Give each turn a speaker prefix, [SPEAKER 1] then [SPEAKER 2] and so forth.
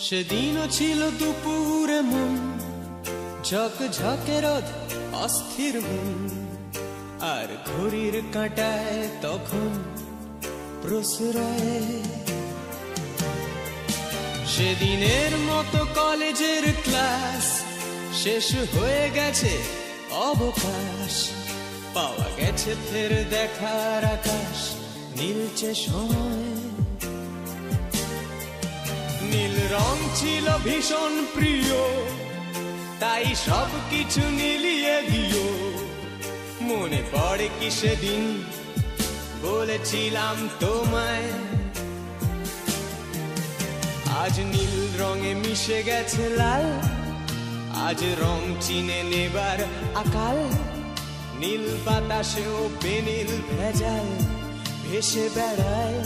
[SPEAKER 1] সেদিনও ছিল দুপুরে মন ঝকঝকে রোদ অস্থির মন, আর ঘড়ির কাঁটায় তখন প্রশ্রয়। সেদিনের মতো কলেজের ক্লাস শেষ হয়ে গেছে, অবকাশ পাওয়া গেছে ফের দেখার আকাশ, নীলচে সময়। নীল রং ছিল ভীষণ প্রিয়, তাই সব কিছু নীলিয়ে দিও। মনে পড়ে কি সেদিন বলেছিলাম তোমায়, আজ নীল রঙে মিশে গেছে লাল, আজ রং চিনে নেবার আকাল। নীল বাতাসেও বেনীল ভেজাল ভেসে বেড়ায়।